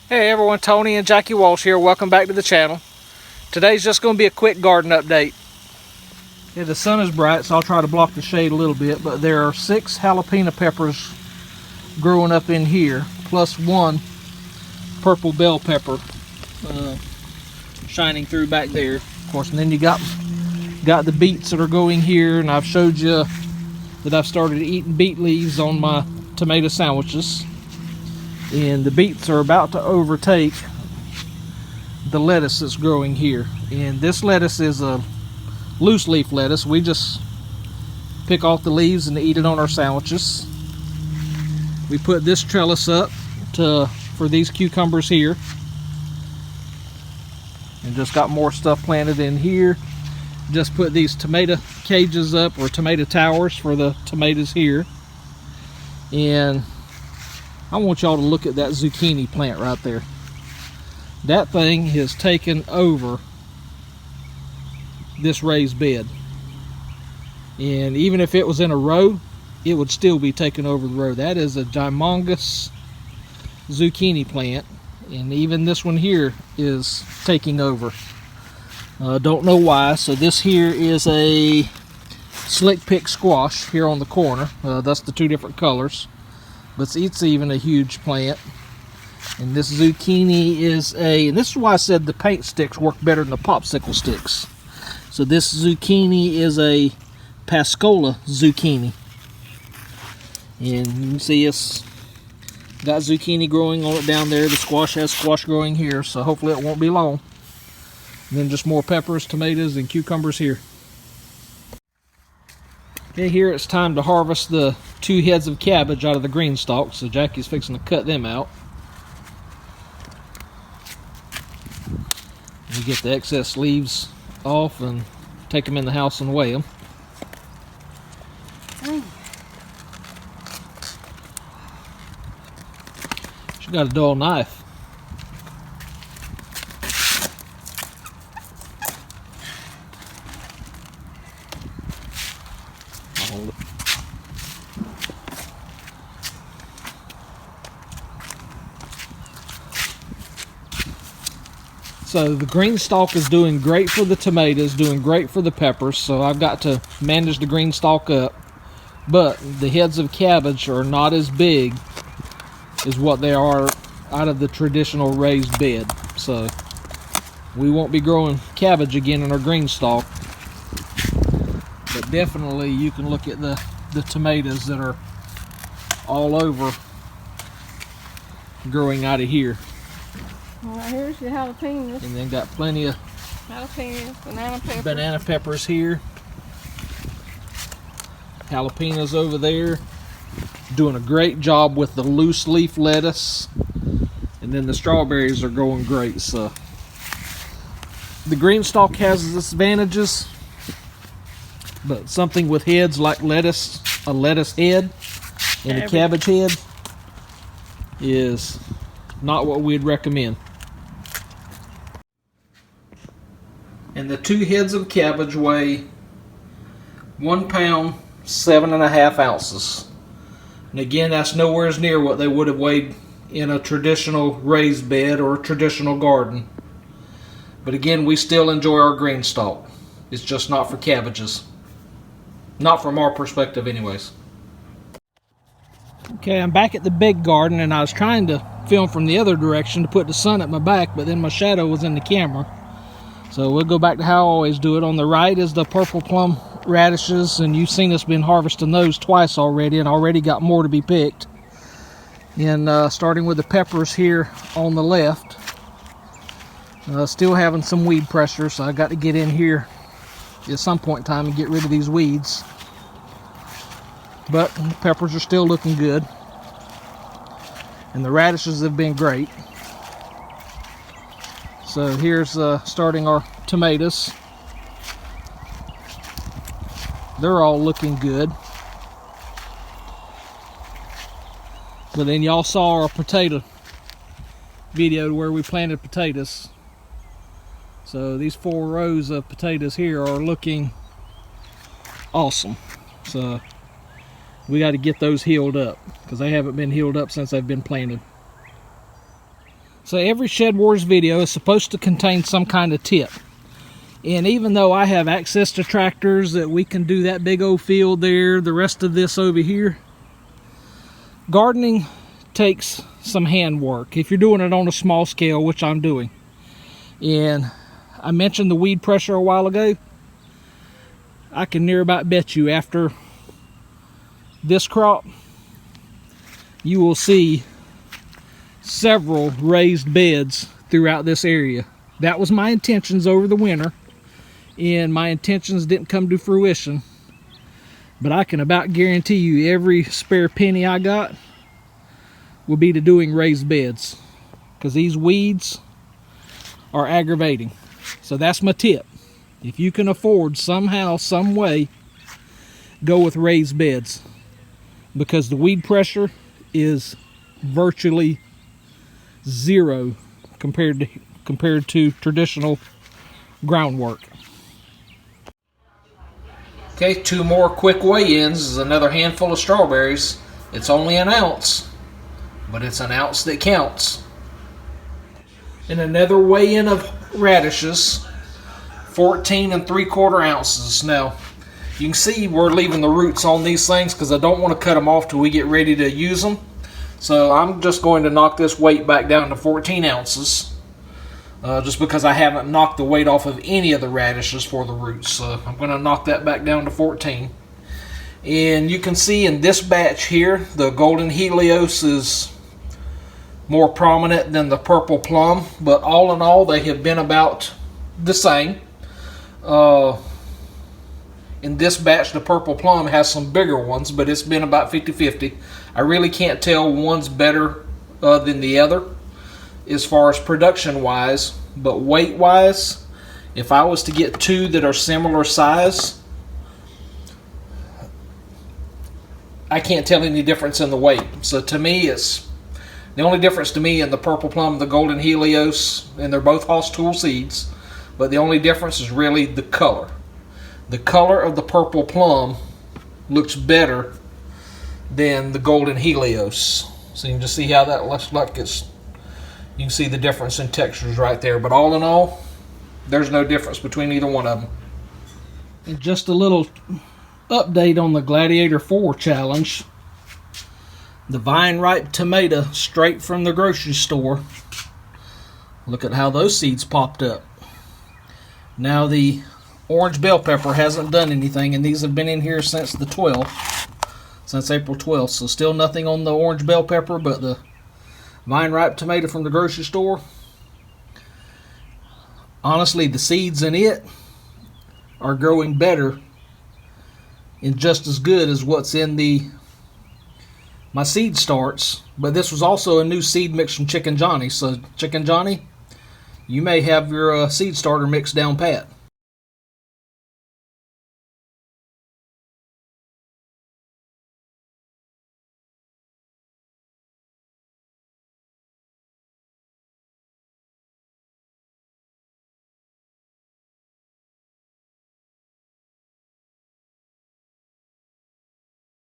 Hey everyone, Tony and Jackie Walsh here. Welcome back to the channel. Today's just going to be a quick garden update. Yeah, the sun is bright, so I'll try to block the shade a little bit, but there are 6 jalapeno peppers growing up in here, plus 1 purple bell pepper shining through back there. Of course, and then you got the beets that are going here, and I've showed you that I've started eating beet leaves on my tomato sandwiches. And the beets are about to overtake the lettuce that's growing here. And this lettuce is a loose leaf lettuce. We just pick off the leaves and eat it on our sandwiches. We put this trellis up for these cucumbers here. And just got more stuff planted in here. Just put these tomato cages up, or tomato towers, for the tomatoes here. And I want y'all to look at that zucchini plant right there. That thing has taken over this raised bed. And even if it was in a row, it would still be taking over the row. That is a humongous zucchini plant. And even this one here is taking over. Don't know why. So this here is a slick pick squash here on the corner. That's the 2 different colors. But it's even a huge plant. And this zucchini is and this is why I said the paint sticks work better than the popsicle sticks. So this zucchini is a Pascola zucchini. And you can see it's got zucchini growing on it down there. The squash has squash growing here, so hopefully it won't be long. And then just more peppers, tomatoes, and cucumbers here. Okay, here it's time to harvest the 2 heads of cabbage out of the green stalk, so Jackie's fixing to cut them out. You get the excess leaves off and take them in the house and weigh them. She got a dull knife. So the green stalk is doing great for the tomatoes, doing great for the peppers, so I've got to manage the green stalk up. But the heads of cabbage are not as big as what they are out of the traditional raised bed. So we won't be growing cabbage again in our green stalk. But definitely you can look at the tomatoes that are all over growing out of here. Alright, here's your jalapenos. And then got plenty of jalapenos, banana peppers here. Jalapenos over there. Doing a great job with the loose leaf lettuce. And then the strawberries are going great. So the green stalk has its advantages, but something with heads like lettuce, a lettuce head and a cabbage head, is not what we'd recommend. And the 2 heads of cabbage weigh 1 pound 7.5 ounces. And again, that's nowhere near what they would have weighed in a traditional raised bed or a traditional garden. But again, we still enjoy our green stalk. It's just not for cabbages. Not from our perspective anyways. Okay, I'm back at the big garden, and I was trying to film from the other direction to put the sun at my back, but then my shadow was in the camera. So we'll go back to how I always do it. On the right is the purple plum radishes, and you've seen us been harvesting those twice already, and already got more to be picked. And starting with the peppers here on the left. Still having some weed pressure, so I got to get in here at some point in time and get rid of these weeds. But the peppers are still looking good. And the radishes have been great. So here's starting our tomatoes. They're all looking good. But then y'all saw our potato video where we planted potatoes. So these 4 rows of potatoes here are looking awesome. So we got to get those healed up because they haven't been healed up since they've been planted. So every SHEDWARS video is supposed to contain some kind of tip. And even though I have access to tractors that we can do that big old field there, the rest of this over here, gardening takes some handwork if you're doing it on a small scale, which I'm doing. And I mentioned the weed pressure a while ago. I can near about bet you after this crop, you will see several raised beds throughout this area. That was my intentions over the winter, and my intentions didn't come to fruition. But I can about guarantee you every spare penny I got will be to doing raised beds, because these weeds are aggravating. So that's my tip. If you can afford somehow, some way, go with raised beds, because the weed pressure is virtually zero compared to traditional groundwork. Okay, 2 more quick weigh-ins. This is another handful of strawberries. It's only an ounce, but it's an ounce that counts. And another weigh-in of radishes, 14 3/4 ounces. Now, you can see we're leaving the roots on these things because I don't want to cut them off till we get ready to use them. So I'm just going to knock this weight back down to 14 ounces. Just because I haven't knocked the weight off of any of the radishes for the roots. So I'm going to knock that back down to 14. And you can see in this batch here, the golden Helios is more prominent than the purple plum. But all in all, they have been about the same. In this batch, the purple plum has some bigger ones, but it's been about 50-50. I really can't tell one's better than the other as far as production wise, but weight wise, if I was to get 2 that are similar size, I can't tell any difference in the weight. So to me, it's the only difference to me in the purple plum and the golden Helios, and they're both Hoss Tool seeds, but the only difference is really the color. The color of the purple plum looks better than the golden Helios. So you can just see how that looks like it's, you can see the difference in textures right there. But all in all, there's no difference between either one of them. And just a little update on the Gladiator 4 challenge. The vine ripe tomato straight from the grocery store. Look at how those seeds popped up. Now the orange bell pepper hasn't done anything, and these have been in here since the 12th, since April 12th. So still nothing on the orange bell pepper, but the vine ripe tomato from the grocery store, honestly, the seeds in it are growing better and just as good as what's in my seed starts. But this was also a new seed mix from Chicken Johnny. So Chicken Johnny, you may have your seed starter mix down pat.